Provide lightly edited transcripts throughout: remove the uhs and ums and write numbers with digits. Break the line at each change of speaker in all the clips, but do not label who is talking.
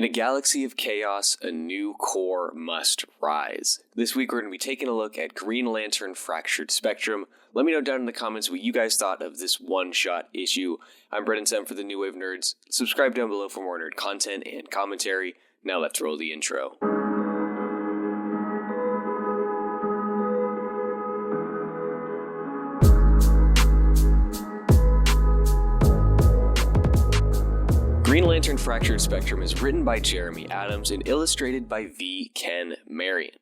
In a galaxy of chaos, a new core must rise. This week we're going to be taking a look at Green Lantern Fractured Spectrum. Let me know down in the comments what you guys thought of this one-shot issue. I'm Brennan and Tory for the New Wave Nerds. Subscribe down below for more nerd content and commentary. Now let's roll the intro. Green Lantern Fractured Spectrum is written by Jeremy Adams and illustrated by V. Ken Marion.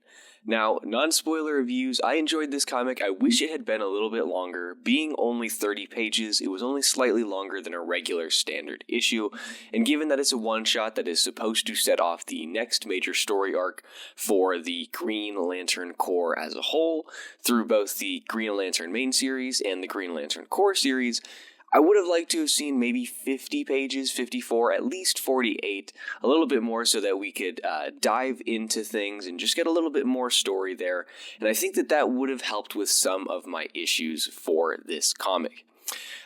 Now, non-spoiler reviews, I enjoyed this comic. I wish it had been a little bit longer. Being only 30 pages, it was only slightly longer than a regular standard issue, and given that it's a one-shot that is supposed to set off the next major story arc for the Green Lantern Corps as a whole, through both the Green Lantern main series and the Green Lantern Corps series, I would have liked to have seen maybe 50 pages, 54, at least 48, a little bit more so that we could dive into things and just get a little bit more story there. And I think that would have helped with some of my issues for this comic.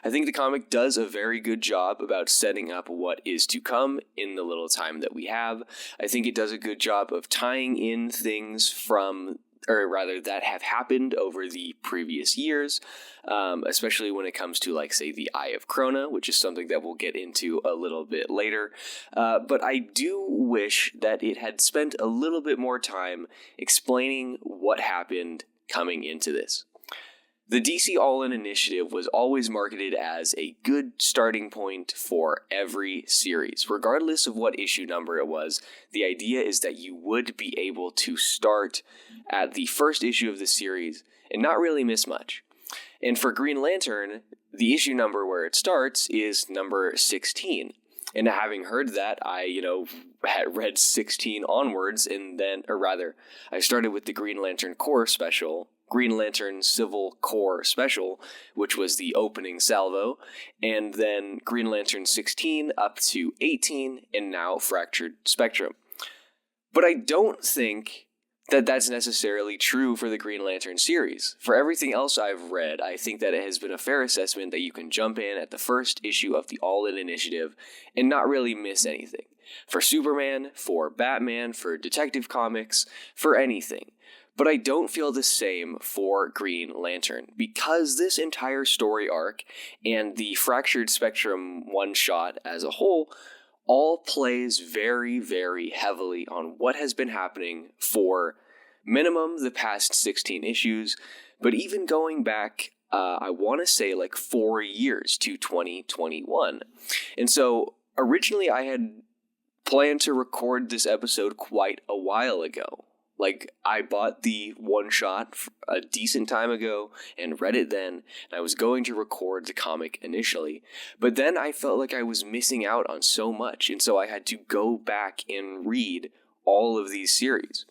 I think the comic does a very good job about setting up what is to come in the little time that we have. I think it does a good job of tying in things that have happened over the previous years, especially when it comes to, like, say, the Eye of Krona, which is something that we'll get into a little bit later. But I do wish that it had spent a little bit more time explaining what happened coming into this. The DC All-In Initiative was always marketed as a good starting point for every series. Regardless of what issue number it was, the idea is that you would be able to start at the first issue of the series and not really miss much. And for Green Lantern, the issue number where it starts is number 16. And having heard that, I, had read 16 onwards, I started with the Green Lantern Corps special, Green Lantern Civil Corps special, which was the opening salvo, and then Green Lantern 16 up to 18, and now Fractured Spectrum. But I don't think that that's necessarily true for the Green Lantern series. For everything else I've read, I think that it has been a fair assessment that you can jump in at the first issue of the All-In Initiative and not really miss anything. For Superman, for Batman, for Detective Comics, for anything. But I don't feel the same for Green Lantern, because this entire story arc and the Fractured Spectrum one-shot as a whole all plays very, very heavily on what has been happening for minimum the past 16 issues, but even going back, I want to say like 4 years to 2021. And so originally I had planned to record this episode quite a while ago. Like, I bought the one-shot a decent time ago and read it then, and I was going to record the comic initially. But then I felt like I was missing out on so much, and so I had to go back and read all of these series.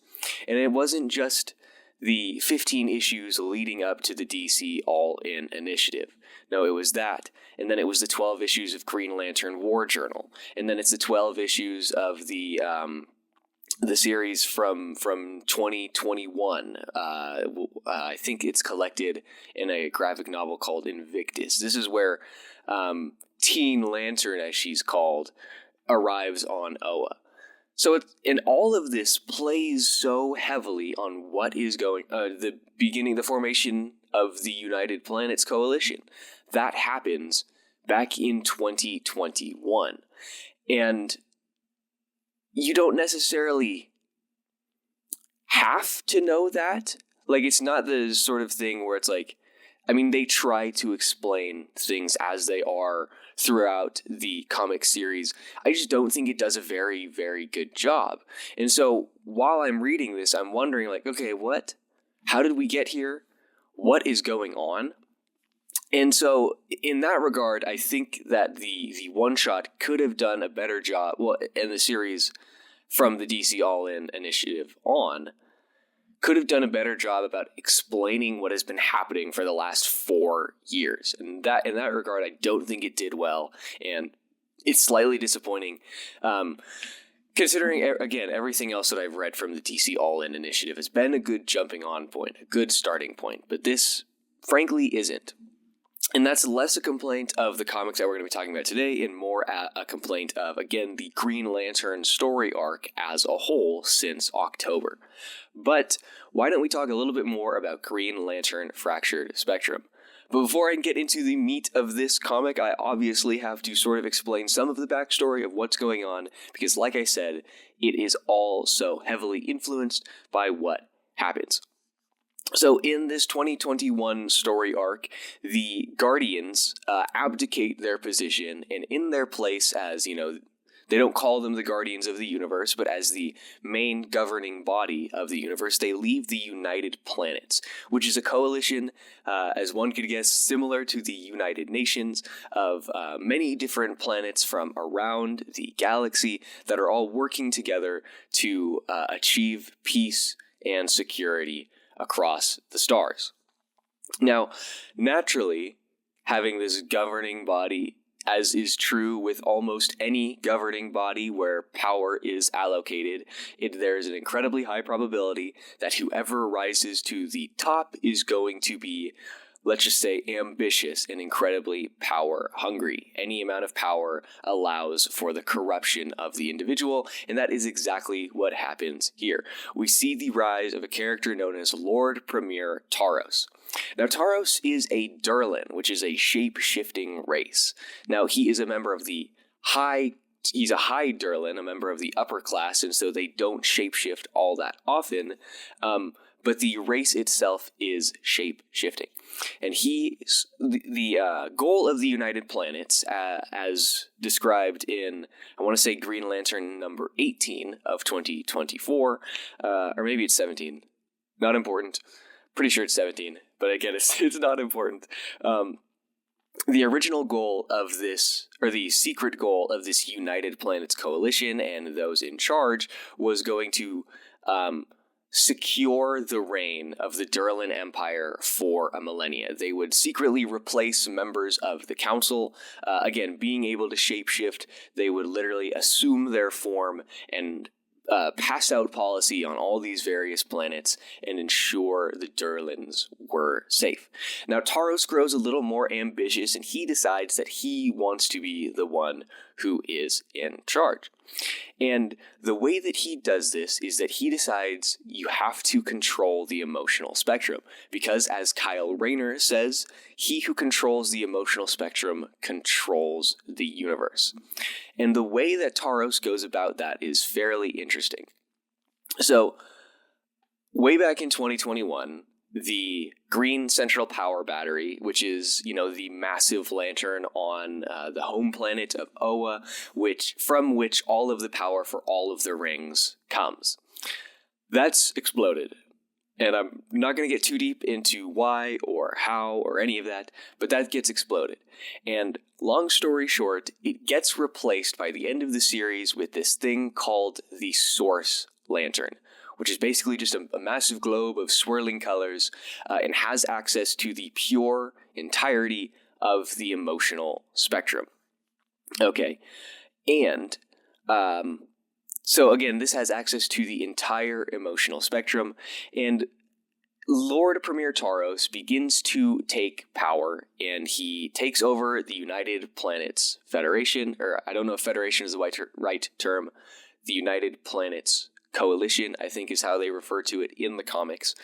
And it wasn't just the 15 issues leading up to the DC All-In Initiative. No, it was that. And then it was the 12 issues of Green Lantern War Journal. And then it's the 12 issues of the series from 2021. I think it's collected in a graphic novel called Invictus. This is where Teen Lantern, as she's called, arrives on Oa. So all of this plays so heavily on what is going, the formation of the United Planets Coalition. That happens back in 2021. And you don't necessarily have to know that. Like, it's not the sort of thing where it's like, they try to explain things as they are throughout the comic series. I just don't think it does a very, very good job. And so while I'm reading this, I'm wondering, like, okay, what? How did we get here? What is going on? And so, in that regard, I think that the one-shot could have done a better job, and the series from the DC All-In Initiative on, could have done a better job about explaining what has been happening for the last 4 years. And that, in that regard, I don't think it did well, and it's slightly disappointing. Considering, again, everything else that I've read from the DC All-In Initiative has been a good jumping on point, a good starting point, but this, frankly, isn't. And that's less a complaint of the comics that we're going to be talking about today and more a complaint of, again, the Green Lantern story arc as a whole since October. But why don't we talk a little bit more about Green Lantern Fractured Spectrum? But before I get into the meat of this comic, I obviously have to sort of explain some of the backstory of what's going on, because like I said, it is all so heavily influenced by what happens. So in this 2021 story arc, the Guardians abdicate their position, and in their place as, they don't call them the Guardians of the Universe, but as the main governing body of the universe, they leave the United Planets, which is a coalition, as one could guess, similar to the United Nations, of many different planets from around the galaxy that are all working together to achieve peace and security across the stars. Now, naturally, having this governing body, as is true with almost any governing body where power is allocated, there's an incredibly high probability that whoever rises to the top is going to be, let's just say, ambitious and incredibly power hungry. Any amount of power allows for the corruption of the individual, and that is exactly what happens here. We see the rise of a character known as Lord Premier Thaaros. Now, Thaaros is a Durlan, which is a shape-shifting race. Now, he is a member of he's a high Durlan, a member of the upper class, and so they don't shapeshift all that often, but the race itself is shape-shifting. And the goal of the United Planets, as described in, I want to say, Green Lantern number 18 of 2024, or maybe it's 17, not important, pretty sure it's 17, but again, it's not important. The original goal of this, or the secret goal of this United Planets coalition and those in charge, was going to secure the reign of the Durlan Empire for a millennia. They would secretly replace members of the council. Again, being able to shapeshift, they would literally assume their form and pass out policy on all these various planets and ensure the Durlans were safe. Now, Thaaros grows a little more ambitious, and he decides that he wants to be the one who is in charge. And the way that he does this is that he decides you have to control the emotional spectrum, because as Kyle Rayner says, he who controls the emotional spectrum controls the universe. And the way that Thaaros goes about that is fairly interesting. So, way back in 2021, the Green Central Power Battery, which is, the massive lantern on the home planet of Oa, from which all of the power for all of the rings comes. That's exploded. And I'm not going to get too deep into why or how or any of that, but that gets exploded. And long story short, it gets replaced by the end of the series with this thing called the Source Lantern, which is basically just a massive globe of swirling colors and has access to the pure entirety of the emotional spectrum. Okay, and so again, this has access to the entire emotional spectrum, and Lord Premier Thaaros begins to take power, and he takes over the United Planets Federation, or I don't know if Federation is the right term, the United Planets Coalition, I think is how they refer to it in the comics.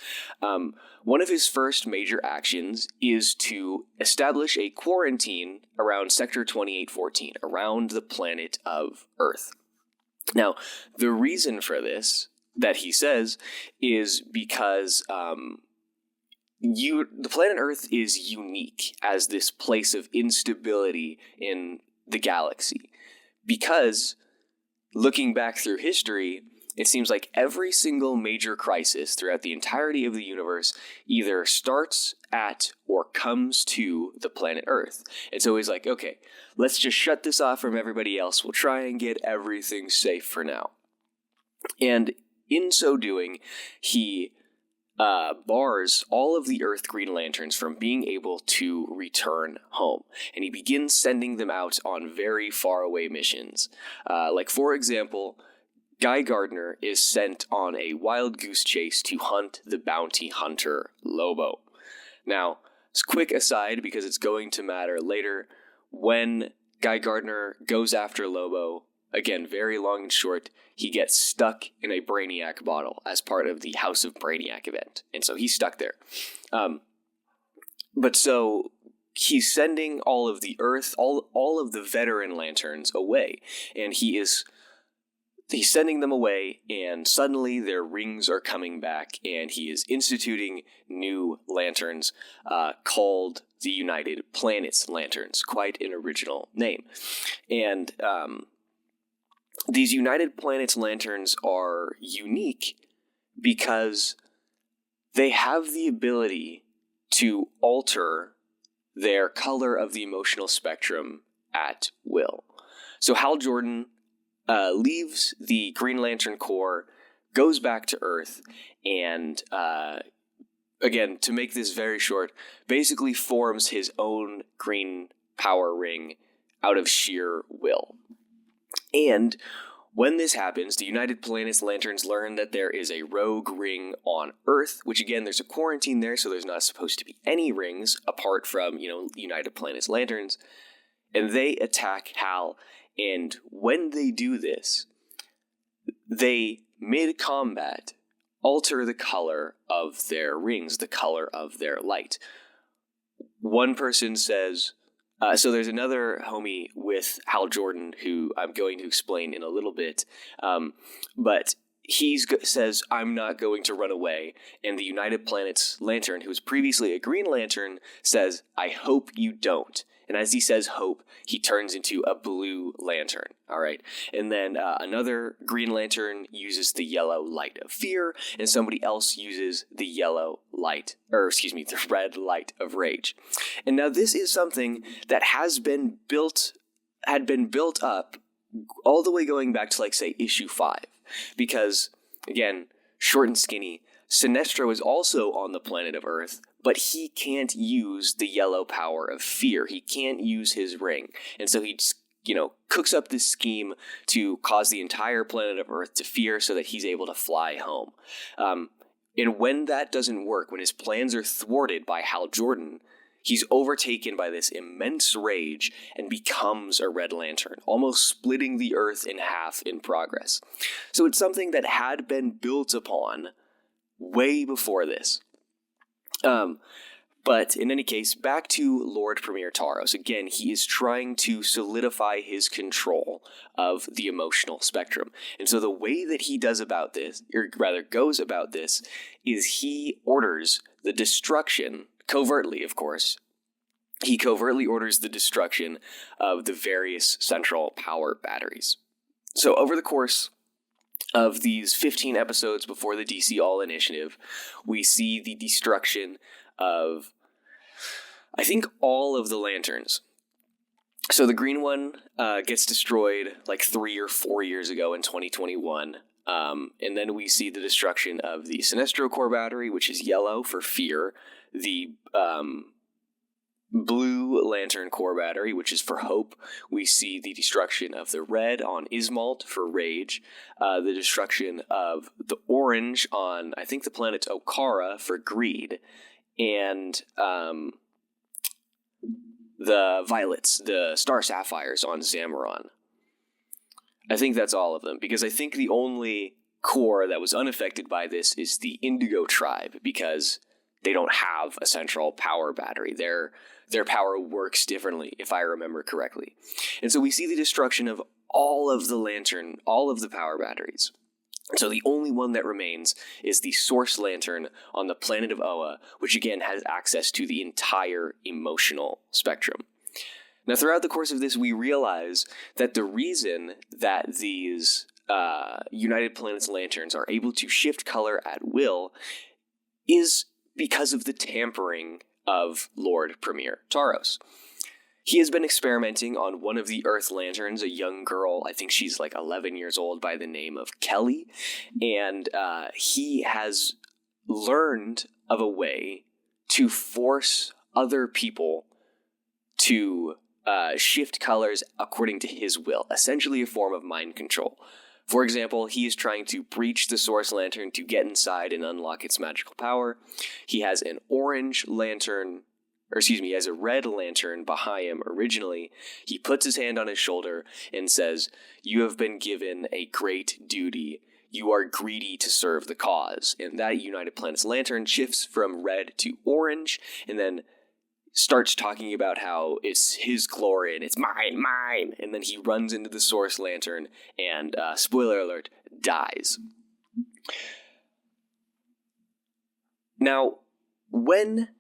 One of his first major actions is to establish a quarantine around Sector 2814, around the planet of Earth. Now, the reason for this, that he says, is because the planet Earth is unique as this place of instability in the galaxy. Because, looking back through history, it seems like every single major crisis throughout the entirety of the universe either starts at or comes to the planet Earth. And so he's like, okay, let's just shut this off from everybody else. We'll try and get everything safe for now. And in so doing, he bars all of the Earth Green Lanterns from being able to return home. And he begins sending them out on very faraway missions. Like, for example, Guy Gardner is sent on a wild goose chase to hunt the bounty hunter Lobo. Now, quick aside, because it's going to matter later, when Guy Gardner goes after Lobo, again, very long and short, he gets stuck in a Brainiac bottle as part of the House of Brainiac event. And so he's stuck there. But so he's sending all of the Earth, all of the veteran lanterns away. And he's sending them away, and suddenly their rings are coming back, and he is instituting new lanterns called the United Planets Lanterns. Quite an original name. And these United Planets Lanterns are unique because they have the ability to alter their color of the emotional spectrum at will. So Hal Jordan leaves the Green Lantern Corps, goes back to Earth, and again, to make this very short, basically forms his own green power ring out of sheer will. And when this happens, the United Planets Lanterns learn that there is a rogue ring on Earth, which again, there's a quarantine there, so there's not supposed to be any rings apart from, United Planets Lanterns. And they attack Hal, and when they do this, they, mid-combat, alter the color of their rings, the color of their light. One person says, so there's another homie with Hal Jordan who I'm going to explain in a little bit, but he says, I'm not going to run away, and the United Planets Lantern, who was previously a Green Lantern, says, I hope you don't. And as he says hope, he turns into a blue lantern, all right? And then another Green Lantern uses the yellow light of fear, and somebody else uses the the red light of rage. And now this is something that had been built up all the way going back to, say, issue 5. Because, again, short and skinny, Sinestro is also on the planet of Earth, but he can't use the yellow power of fear. He can't use his ring. And so he just, cooks up this scheme to cause the entire planet of Earth to fear so that he's able to fly home. And when that doesn't work, when his plans are thwarted by Hal Jordan, he's overtaken by this immense rage and becomes a Red Lantern, almost splitting the Earth in half in progress. So it's something that had been built upon way before this. But in any case, back to Lord Premier Thaaros. Again, he is trying to solidify his control of the emotional spectrum. And so the way that he goes about this, is he orders the destruction, covertly, of course. He covertly orders the destruction of the various central power batteries. So over the course of these 15 episodes before the DC All Initiative, we see the destruction of, I think, all of the lanterns. So the green one gets destroyed 3 or 4 years ago in 2021. And then we see the destruction of the Sinestro Core battery, which is yellow for fear. The Blue Lantern Core battery, which is for hope. We see the destruction of the red on Ismalt for rage. The destruction of the orange on, I think, the planet Okara for greed. And the violets, the Star Sapphires on Zamaron. I think that's all of them, because I think the only core that was unaffected by this is the Indigo Tribe, because they don't have a central power battery. Their power works differently, if I remember correctly. And so we see the destruction of all of the power batteries. So the only one that remains is the Source Lantern on the planet of Oa, which again has access to the entire emotional spectrum. Now, throughout the course of this, we realize that the reason that these United Planets Lanterns are able to shift color at will is because of the tampering of Lord Premier Thaaros. He has been experimenting on one of the Earth Lanterns, a young girl, I think she's 11 years old, by the name of Kelly, and he has learned of a way to force other people to shift colors according to his will, essentially a form of mind control. For example, he is trying to breach the Source Lantern to get inside and unlock its magical power. He has an orange lantern he has a red lantern behind him originally. He puts his hand on his shoulder and says, "You have been given a great duty. You are greedy to serve the cause." And that United Planets lantern shifts from red to orange, and then starts talking about how it's his glory and it's mine. And then he runs into the source lantern and, spoiler alert, dies. Now, when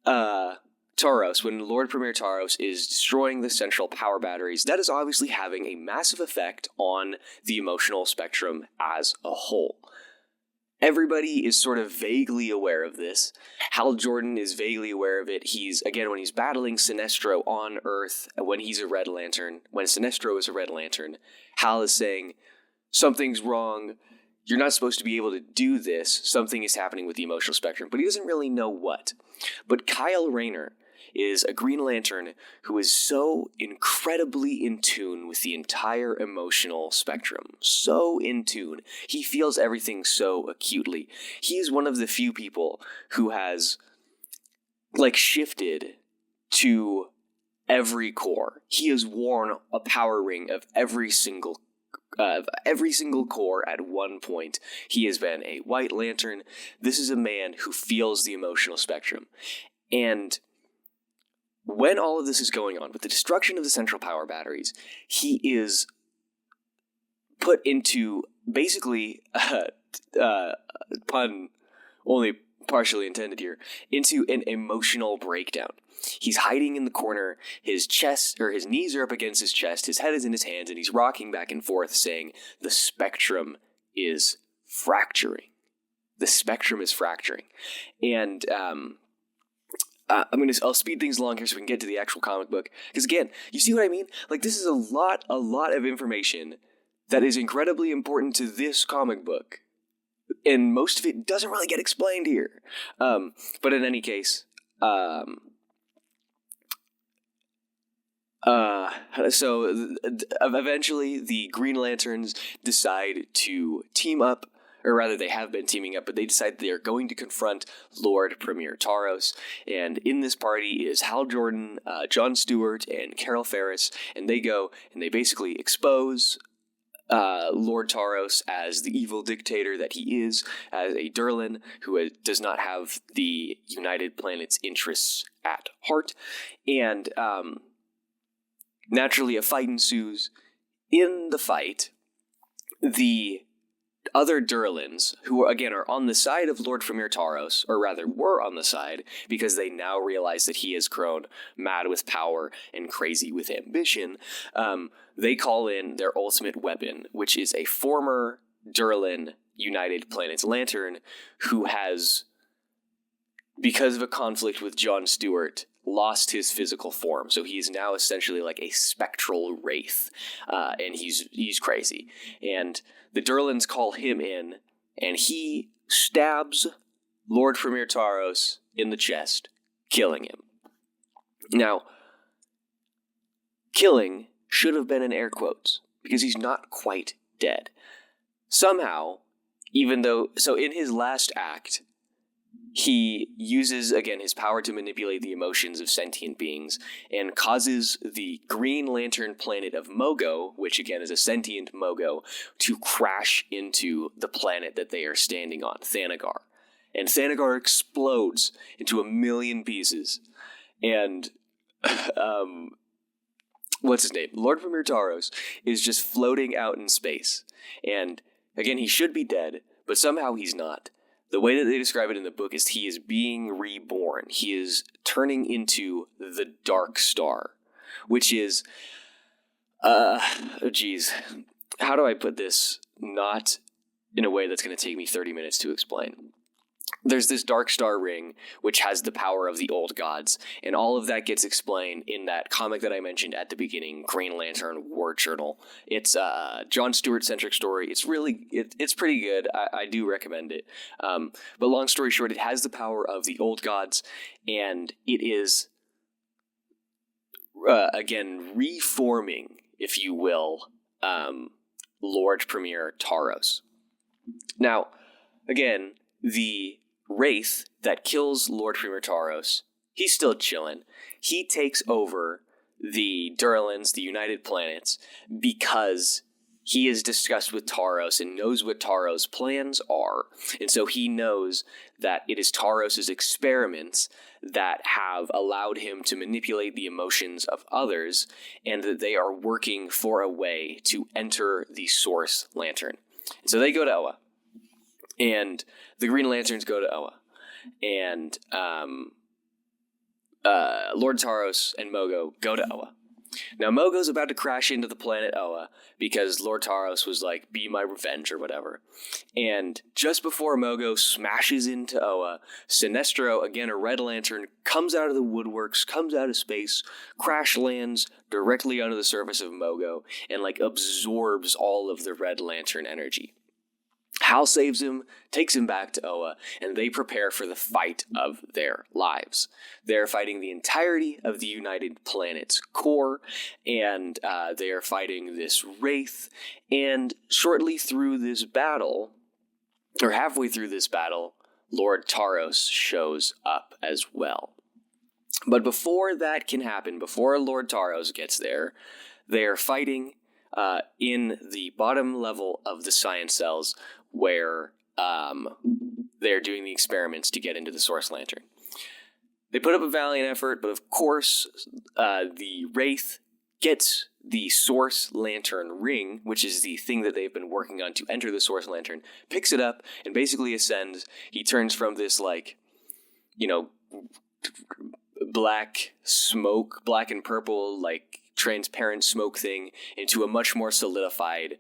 Lord Premier Thaaros is destroying the central power batteries, that is obviously having a massive effect on the emotional spectrum as a whole. Everybody is sort of vaguely aware of this. Hal Jordan is vaguely aware of it. When he's battling Sinestro on Earth, when Sinestro is a Red Lantern, Hal is saying, "Something's wrong. You're not supposed to be able to do this. Something is happening with the emotional spectrum," but he doesn't really know what. But Kyle Rayner is a Green Lantern who is so incredibly in tune with the entire emotional spectrum. So in tune. He feels everything so acutely. He is one of the few people who has, shifted to every core. He has worn a power ring of every single core at one point. He has been a White Lantern. This is a man who feels the emotional spectrum. And when all of this is going on, with the destruction of the central power batteries, he is put into, basically, pun only partially intended here, into an emotional breakdown. He's hiding in the corner, his knees are up against his chest, his head is in his hands, and he's rocking back and forth saying, "The spectrum is fracturing. The spectrum is fracturing." And, I'll speed things along here so we can get to the actual comic book. Because again, you see what I mean? This is a lot of information that is incredibly important to this comic book. And most of it doesn't really get explained here. But in any case, so eventually the Green Lanterns decide to team up, or rather they have been teaming up, but they decide they are going to confront Lord Premier Thaaros. And in this party is Hal Jordan, John Stewart, and Carol Ferris, and they go and they basically expose Lord Thaaros as the evil dictator that he is, as a Durlan who does not have the United Planets' interests at heart. And naturally, a fight ensues. In the fight, the other Durlans, who again are on the side of Lord Premier Thaaros, or rather were on the side, because they now realize that he has grown mad with power and crazy with ambition, they call in their ultimate weapon, which is a former Durlan United Planets Lantern who has, because of a conflict with John Stewart, lost his physical form. So he is now essentially like a spectral wraith, and he's crazy. And the Durlans call him in, and he stabs Lord Premier Thaaros in the chest, killing him. Now, killing should have been in air quotes, because he's not quite dead. Somehow, so in his last act, he uses, again, his power to manipulate the emotions of sentient beings and causes the Green Lantern planet of Mogo, which again is a sentient Mogo, to crash into the planet that they are standing on, Thanagar. And Thanagar explodes into 1,000,000 pieces. And, what's his name? Lord Premier Thaaros is just floating out in space. And again, he should be dead, but somehow he's not. The way that they describe it in the book is he is being reborn. He is turning into the Dark Star, which is, how do I put this not in a way that's going to take me 30 minutes to explain? There's this Dark Star ring, which has the power of the old gods, and all of that gets explained in that comic that I mentioned at the beginning, Green Lantern War Journal. It's a John Stewart-centric story. It's pretty good. I do recommend it. But long story short, it has the power of the old gods, and it is, again, reforming, if you will, Lord Premier Thaaros. Now, again, the Wraith that kills Lord Premier Thaaros he's still chilling. He takes over the Durlans, the United Planets, because he is discussed with Thaaros and knows what Thaaros' plans are. And so he knows that it is Thaaros' experiments that have allowed him to manipulate the emotions of others, and that they are working for a way to enter the Source Lantern. And so they go to Oa, and the Green Lanterns go to Oa, and Lord Thaaros and Mogo go to Oa. Now, Mogo's about to crash into the planet Oa because Lord Thaaros was like, be my revenge or whatever. And just before Mogo smashes into Oa, Sinestro, again a Red Lantern, comes out of the woodworks, comes out of space, crash lands directly onto the surface of Mogo, and like absorbs all of the Red Lantern energy. Hal saves him, takes him back to Oa, and they prepare for the fight of their lives. They're fighting the entirety of the United Planet's core, and they are fighting this Wraith, and shortly through this battle, or halfway through this battle, Lord Thaaros shows up as well. But before that can happen, before Lord Thaaros gets there, they are fighting in the bottom level of the science cells, where they're doing the experiments to get into the Source Lantern. They put up a valiant effort, but of course, the Wraith gets the Source Lantern ring, which is the thing that they've been working on to enter the Source Lantern, picks it up, and basically ascends. He turns from this, like, you know, black smoke, black and purple, like, transparent smoke thing, into a much more solidified,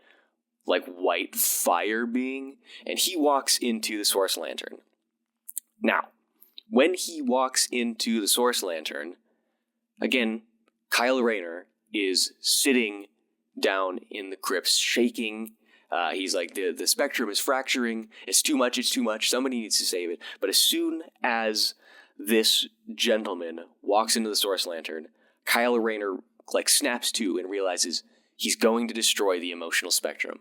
like, white fire being, and he walks into the Source Lantern. Now, when he walks into the Source Lantern, again, Kyle Rayner is sitting down in the crypts, shaking. He's like, the spectrum is fracturing. It's too much. Somebody needs to save it. But as soon as this gentleman walks into the Source Lantern, Kyle Rayner, like, snaps to and realizes he's going to destroy the emotional spectrum.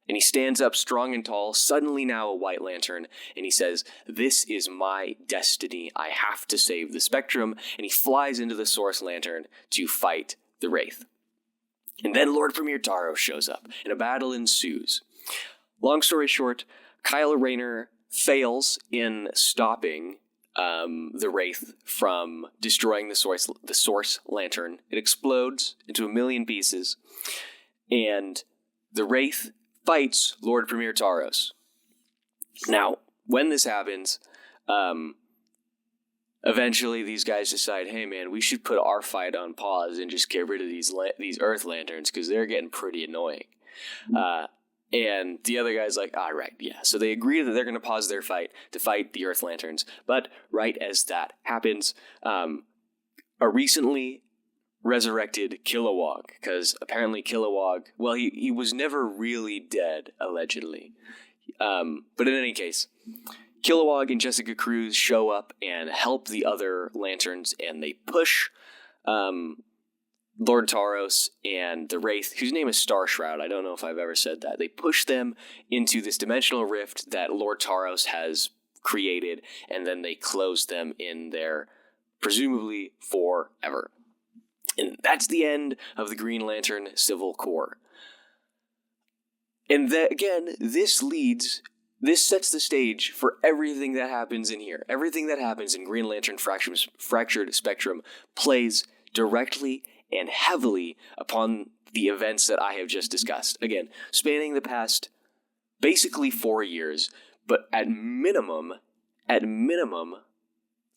And he stands up strong and tall, suddenly now a White Lantern, and he says, "This is my destiny. I have to save the spectrum." And he flies into the Source Lantern to fight the Wraith. And then Lord Premier Thaaros shows up, and a battle ensues. Long story short, Kyle Rayner fails in stopping the Wraith from destroying the Source Lantern. It explodes into a million pieces, and the Wraith fights Lord Premier Thaaros. Now, when this happens, eventually these guys decide, hey man, we should put our fight on pause and just get rid of these Earth Lanterns, because they're getting pretty annoying. And the other guy's like, all right, yeah. So they agree that they're going to pause their fight to fight the Earth Lanterns. But right as that happens, a recently resurrected Kilowog, because apparently Kilowog, well, he was never really dead, allegedly. But in any case, Kilowog and Jessica Cruz show up and help the other Lanterns, and they push Lord Thaaros and the Wraith, whose name is Star Shroud. I don't know if I've ever said that. They push them into this dimensional rift that Lord Thaaros has created, and then they close them in there, presumably forever. And that's the end of the Green Lantern Civil Corps. And again, this sets the stage for everything that happens in here. Everything that happens in Green Lantern Fractured Spectrum plays directly and heavily upon the events that I have just discussed. Again, spanning the past basically 4 years, but at minimum,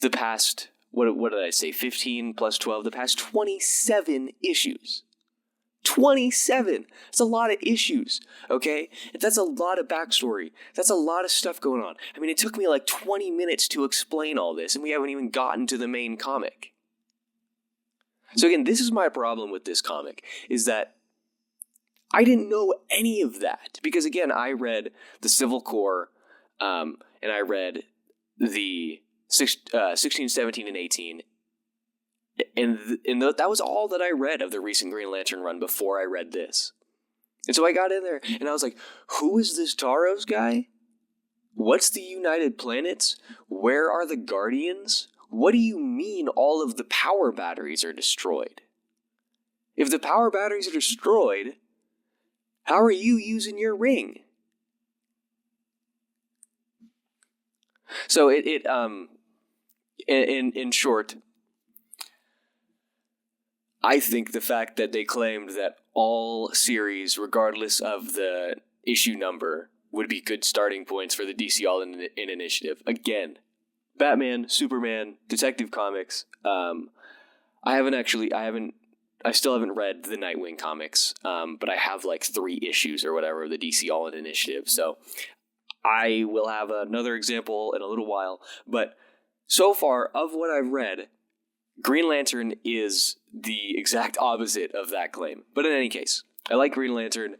the past, what did I say, 15 plus 12, the past 27 issues. 27! That's a lot of issues, okay? That's a lot of backstory. That's a lot of stuff going on. I mean, it took me like 20 minutes to explain all this, and we haven't even gotten to the main comic. So again, this is my problem with this comic, is that I didn't know any of that. Because again, I read the Civil Corps, and I read the 16, 17, and 18, and that was all that I read of the recent Green Lantern run before I read this. And so I got in there, and I was like, who is this Thaaros guy? What's the United Planets? Where are the Guardians? what do you mean all of the power batteries are destroyed? If the power batteries are destroyed, how are you using your ring? So in short, I think the fact that they claimed that all series, regardless of the issue number, would be good starting points for the DC All-In initiative. Again, Batman, Superman, Detective Comics. I still haven't read the Nightwing comics, but I have like 3 issues or whatever of the DC All-In initiative. So I will have another example in a little while. But so far, of what I've read, Green Lantern is the exact opposite of that claim. But in any case, I like Green Lantern,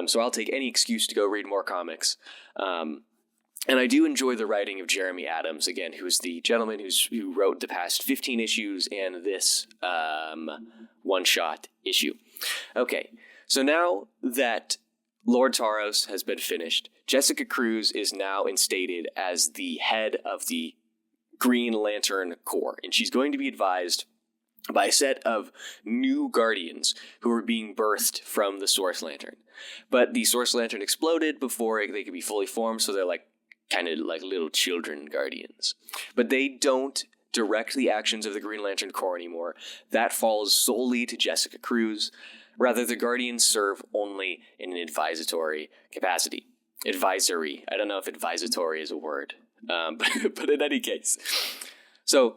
so I'll take any excuse to go read more comics. And I do enjoy the writing of Jeremy Adams, again, who's the gentleman who wrote the past 15 issues and this one-shot issue. Okay, so now that Lord Thaaros has been finished, Jessica Cruz is now instated as the head of the Green Lantern Corps, and she's going to be advised by a set of new Guardians who are being birthed from the Source Lantern. But the Source Lantern exploded before they could be fully formed, so they're like kind of like little children Guardians. But they don't direct the actions of the Green Lantern Corps anymore. That falls solely to Jessica Cruz. Rather, the Guardians serve only in an advisory capacity. Advisory. I don't know if advisory is a word. But in any case. So,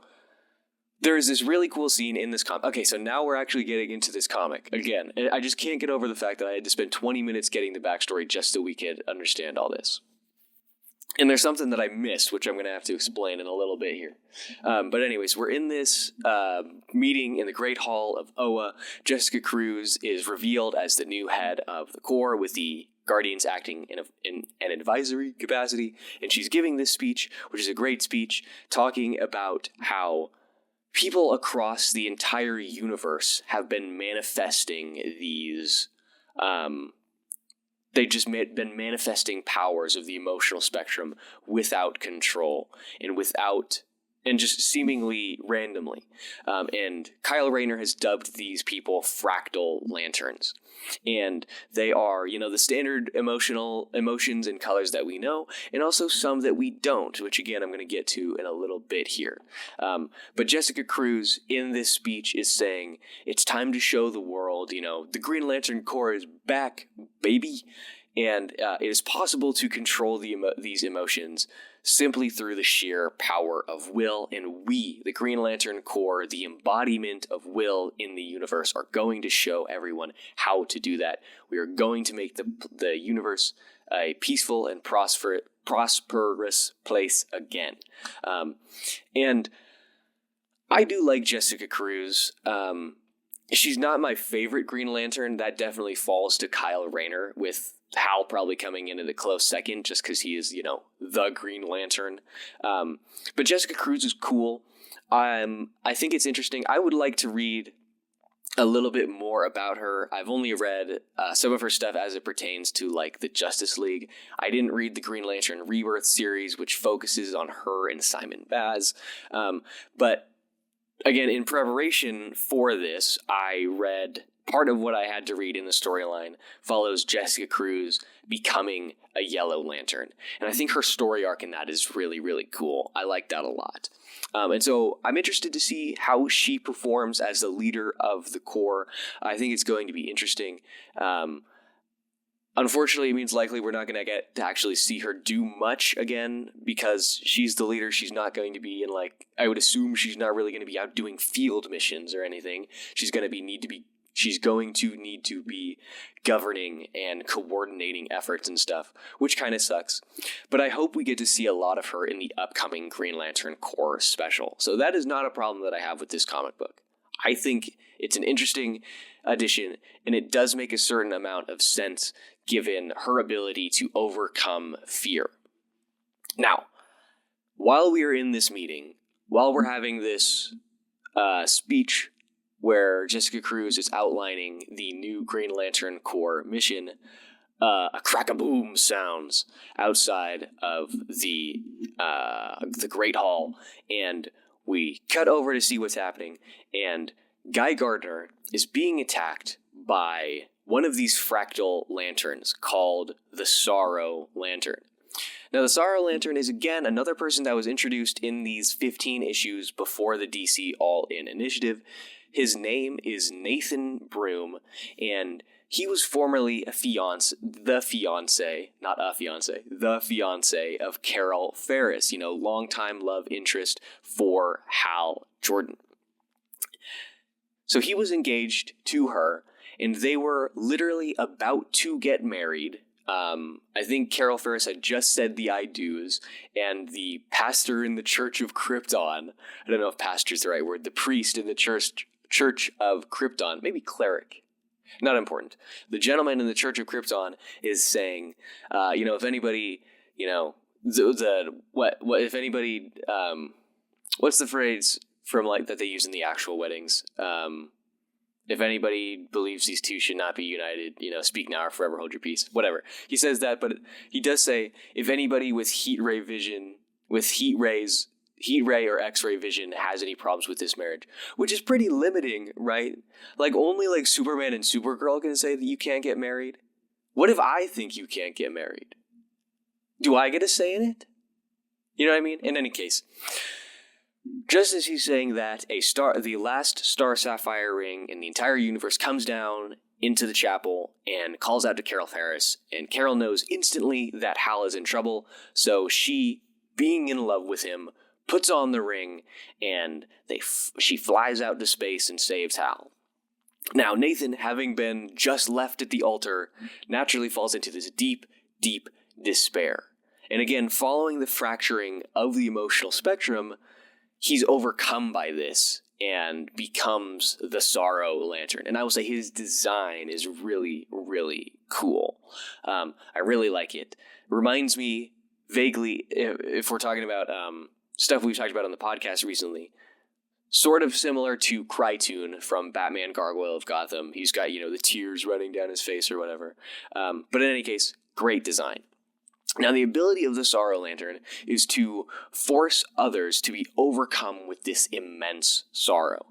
there's this really cool scene in this comic. Okay, so now we're actually getting into this comic. Again, I just can't get over the fact that I had to spend 20 minutes getting the backstory just so we could understand all this. And there's something that I missed, which I'm going to have to explain in a little bit here. But anyways, we're in this meeting in the Great Hall of Oa. Jessica Cruz is revealed as the new head of the Corps, with the Guardians acting in an advisory capacity. And she's giving this speech, which is a great speech, talking about how people across the entire universe have been manifesting these... They've just been manifesting powers of the emotional spectrum without control and just seemingly randomly. And Kyle Rayner has dubbed these people fractal lanterns. And they are, the standard emotions and colors that we know, and also some that we don't, which again, I'm going to get to in a little bit here. But Jessica Cruz in this speech is saying, it's time to show the world, the Green Lantern Corps is back, baby. And it is possible to control these emotions simply through the sheer power of will. And we, the Green Lantern Corps, the embodiment of will in the universe, are going to show everyone how to do that. We are going to make the universe a peaceful and prosperous place again. And I do like Jessica Cruz. She's not my favorite Green Lantern. That definitely falls to Kyle Rayner, with Hal probably coming in at a close second just because he is, the Green Lantern. But Jessica Cruz is cool. I think it's interesting. I would like to read a little bit more about her. I've only read some of her stuff as it pertains to like the Justice League. I didn't read the Green Lantern Rebirth series, which focuses on her and Simon Baz. But again, in preparation for this, I read part of what I had to read in the storyline follows Jessica Cruz becoming a Yellow Lantern. And I think her story arc in that is really, really cool. I like that a lot. And so I'm interested to see how she performs as the leader of the Corps. I think it's going to be interesting. Unfortunately, it means likely we're not going to get to actually see her do much again because she's the leader. She's not going to be in I would assume she's not really going to be out doing field missions or anything. She's going to need to be governing and coordinating efforts and stuff, which kind of sucks. But I hope we get to see a lot of her in the upcoming Green Lantern Corps special. So that is not a problem that I have with this comic book. I think it's an interesting addition, and it does make a certain amount of sense given her ability to overcome fear. Now, while we are in this meeting, while we're having this speech where Jessica Cruz is outlining the new Green Lantern Corps mission, a crack-a-boom sounds outside of the Great Hall, and we cut over to see what's happening, and Guy Gardner is being attacked by one of these fractal lanterns called the Sorrow Lantern. Now, the Sorrow Lantern is, again, another person that was introduced in these 15 issues before the DC All-In Initiative. His name is Nathan Broom, and he was formerly the fiance of Carol Ferris, longtime love interest for Hal Jordan. So he was engaged to her, and they were literally about to get married. I think Carol Ferris had just said the I do's, and the pastor in the Church of Krypton, I don't know if pastor's the right word, the priest in the Church of Krypton, maybe cleric, not important. The gentleman in the Church of Krypton is saying, if anybody, if anybody, what's the phrase from that they use in the actual weddings? If anybody believes these two should not be united, speak now or forever hold your peace. Whatever. He says that, but he does say, if anybody with heat ray or X-ray vision has any problems with this marriage, which is pretty limiting, right? Only Superman and Supergirl can say that you can't get married. What if I think you can't get married? Do I get a say in it? You know what I mean? In any case, just as he's saying that, the last star sapphire ring in the entire universe comes down into the chapel and calls out to Carol Ferris, and Carol knows instantly that Hal is in trouble, so she, being in love with him, puts on the ring, and she flies out to space and saves Hal. Now, Nathan, having been just left at the altar, naturally falls into this deep, deep despair. And again, following the fracturing of the emotional spectrum, he's overcome by this and becomes the Sorrow Lantern. And I will say his design is really, really cool. I really like it. Reminds me vaguely, if we're talking about stuff we've talked about on the podcast recently, sort of similar to Krytoon from Batman Gargoyle of Gotham. He's got, the tears running down his face or whatever. But in any case, great design. Now, the ability of the Sorrow Lantern is to force others to be overcome with this immense sorrow.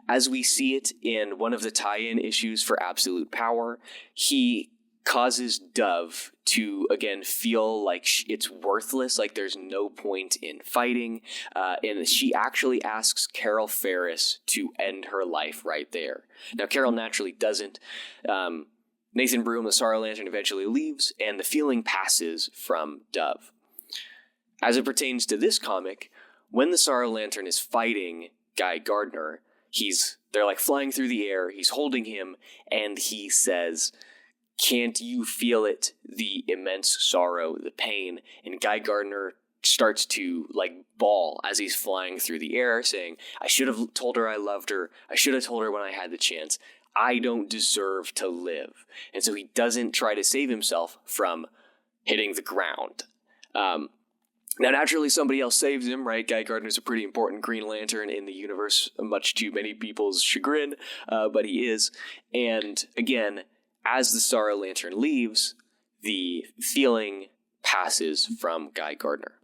As we see it in one of the tie-in issues for Absolute Power, he causes Dove to, again, feel like it's worthless, like there's no point in fighting, and she actually asks Carol Ferris to end her life right there. Now, Carol naturally doesn't. Nathan Broom, the Sorrow Lantern, eventually leaves, and the feeling passes from Dove. As it pertains to this comic, when the Sorrow Lantern is fighting Guy Gardner, they're flying through the air, he's holding him, and he says, "Can't you feel it? The immense sorrow, the pain." And Guy Gardner starts to bawl as he's flying through the air, saying, "I should have told her I loved her. I should have told her when I had the chance. I don't deserve to live." And so he doesn't try to save himself from hitting the ground. Now, naturally, somebody else saves him, right? Guy Gardner's a pretty important Green Lantern in the universe, much to many people's chagrin, but he is. And again, as the Sorrow Lantern leaves, the feeling passes from Guy Gardner.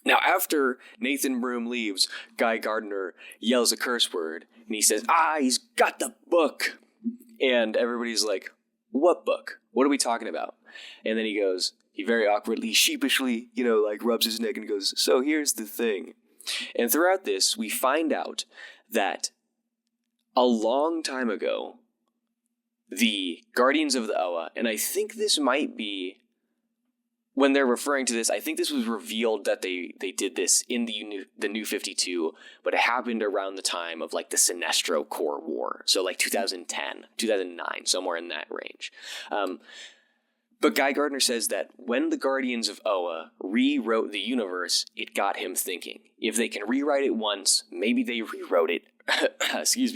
Now, after Nathan Broom leaves, Guy Gardner yells a curse word, and he says, he's got the book. And everybody's like, what book? What are we talking about? And then he very awkwardly, sheepishly, rubs his neck and goes, "So here's the thing." And throughout this, we find out that a long time ago, the Guardians of the Oa, and I think this might be, when they're referring to this, I think this was revealed that they did this in the New 52, but it happened around the time of the Sinestro Corps War. So 2010, 2009, somewhere in that range. But Guy Gardner says that when the Guardians of Oa rewrote the universe, it got him thinking. If they can rewrite it once, maybe they rewrote it.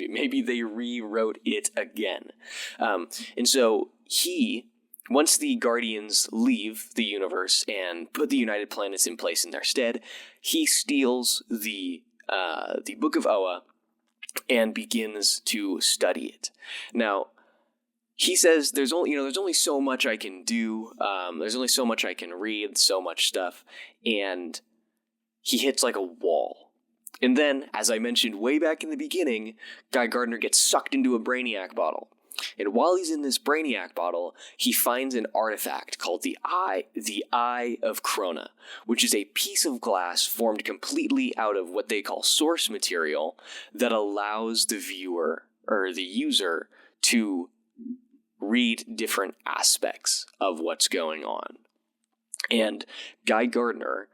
Maybe they rewrote it again. And so once the Guardians leave the universe and put the United Planets in place in their stead, he steals the Book of Oa and begins to study it. Now, he says there's only so much I can do. There's only so much I can read, so much stuff, and he hits a wall. And then, as I mentioned way back in the beginning, Guy Gardner gets sucked into a Brainiac bottle. And while he's in this Brainiac bottle, he finds an artifact called the Eye of Krona, which is a piece of glass formed completely out of what they call source material that allows the viewer or the user to read different aspects of what's going on. And Guy Gardner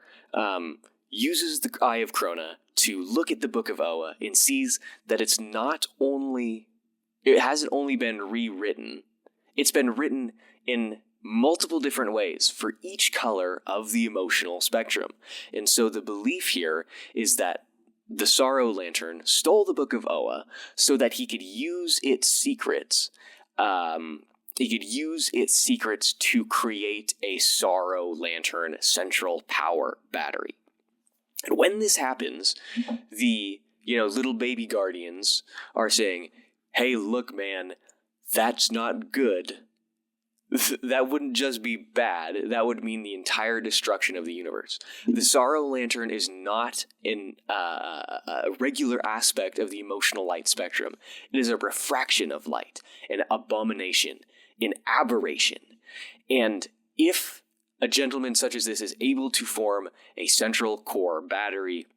uses the Eye of Krona to look at the Book of Oa and sees that it hasn't only been rewritten, it's been written in multiple different ways for each color of the emotional spectrum. And so the belief here is that the Sorrow Lantern stole the Book of Oa so that he could use its secrets. To create a Sorrow Lantern central power battery. And when this happens, the little baby guardians are saying, hey, look, man, that's not good. That wouldn't just be bad. That would mean the entire destruction of the universe. The Sorrow Lantern is not a regular aspect of the emotional light spectrum. It is a refraction of light, an abomination, an aberration. And if a gentleman such as this is able to form a central core battery,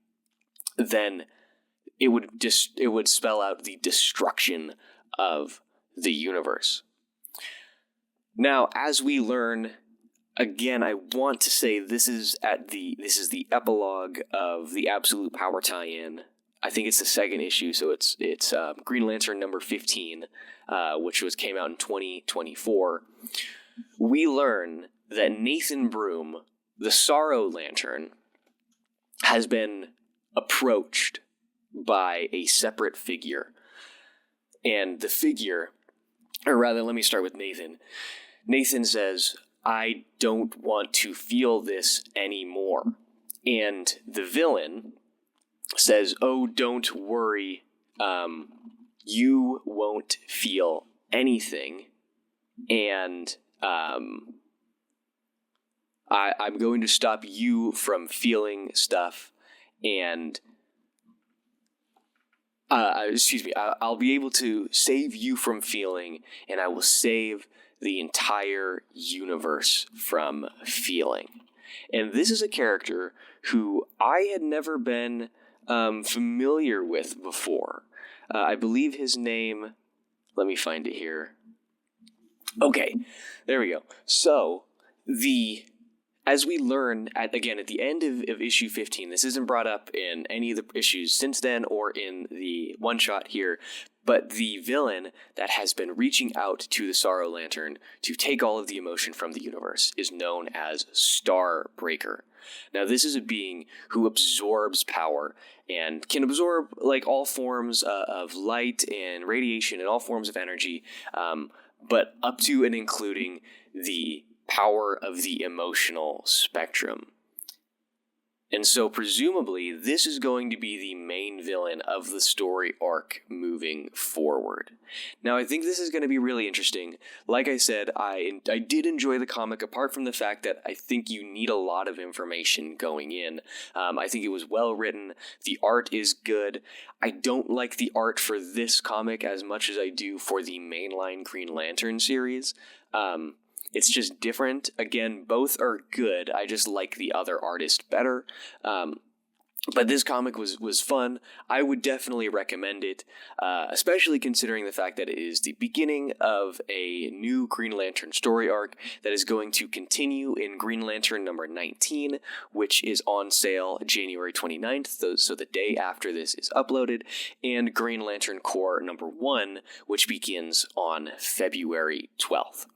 then it would spell out the destruction of the universe. Now, as we learn, again, I want to say this is the epilogue of the Absolute Power tie-in. I think it's the second issue, so it's Green Lantern number 15, which came out in 2024. We learn that Nathan Broom, the Sorrow Lantern, has been approached by a separate figure. And the figure, or rather, let me start with Nathan. Nathan says, I don't want to feel this anymore. And the villain says, oh, don't worry, you won't feel anything. And I'm going to stop you from feeling stuff, and I'll be able to save you from feeling, and I will save the entire universe from feeling. And this is a character who I had never been familiar with before. I believe his name, let me find it here. Okay, there we go. So, as we learn, at the end of issue 15, this isn't brought up in any of the issues since then or in the one-shot here, but the villain that has been reaching out to the Sorrow Lantern to take all of the emotion from the universe is known as Starbreaker. Now, this is a being who absorbs power and can absorb all forms of light and radiation and all forms of energy, but up to and including the power of the emotional spectrum. And so presumably this is going to be the main villain of the story arc moving forward. Now, I think this is going to be really interesting. Like I said, I did enjoy the comic, apart from the fact that I think you need a lot of information going in. I think it was well written. The art is good. I don't like the art for this comic as much as I do for the mainline Green Lantern series. It's just different. Again, both are good. I just like the other artist better. But this comic was fun. I would definitely recommend it, especially considering the fact that it is the beginning of a new Green Lantern story arc that is going to continue in Green Lantern number 19, which is on sale January 29th, so the day after this is uploaded, and Green Lantern Corps number 1, which begins on February 12th.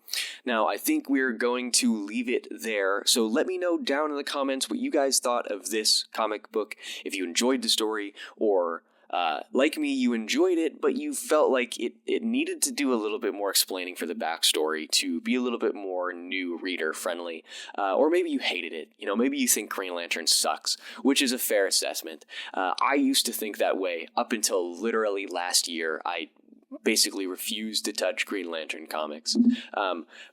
Now, I think we're going to leave it there, so let me know down in the comments what you guys thought of this comic book, if you enjoyed the story, or like me, you enjoyed it, but you felt like it needed to do a little bit more explaining for the backstory to be a little bit more new reader friendly, or maybe you hated it. Maybe you think Green Lantern sucks, which is a fair assessment. I used to think that way up until literally last year. I basically refuse to touch Green Lantern comics.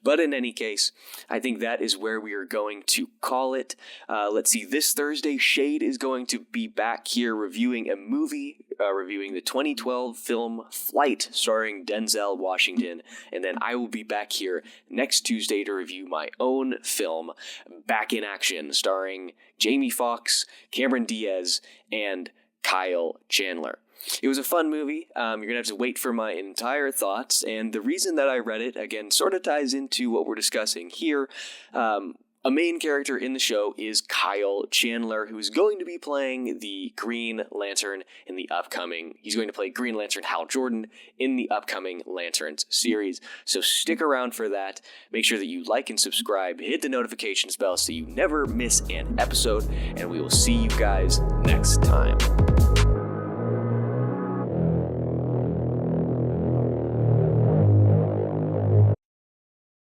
But in any case, I think that is where we are going to call it. Let's see, this Thursday, Shayde is going to be back here reviewing a movie, reviewing the 2012 film Flight, starring Denzel Washington, and then I will be back here next Tuesday to review my own film, Back in Action, starring Jamie Foxx, Cameron Diaz, and Kyle Chandler. It was a fun movie. You're going to have to wait for my entire thoughts, and the reason that I read it, again, sort of ties into what we're discussing here. A main character in the show is Kyle Chandler, who's going to be playing the Green Lantern in the upcoming... He's going to play Green Lantern Hal Jordan in the upcoming Lanterns series. So stick around for that. Make sure that you like and subscribe. Hit the notifications bell so you never miss an episode. And we will see you guys next time.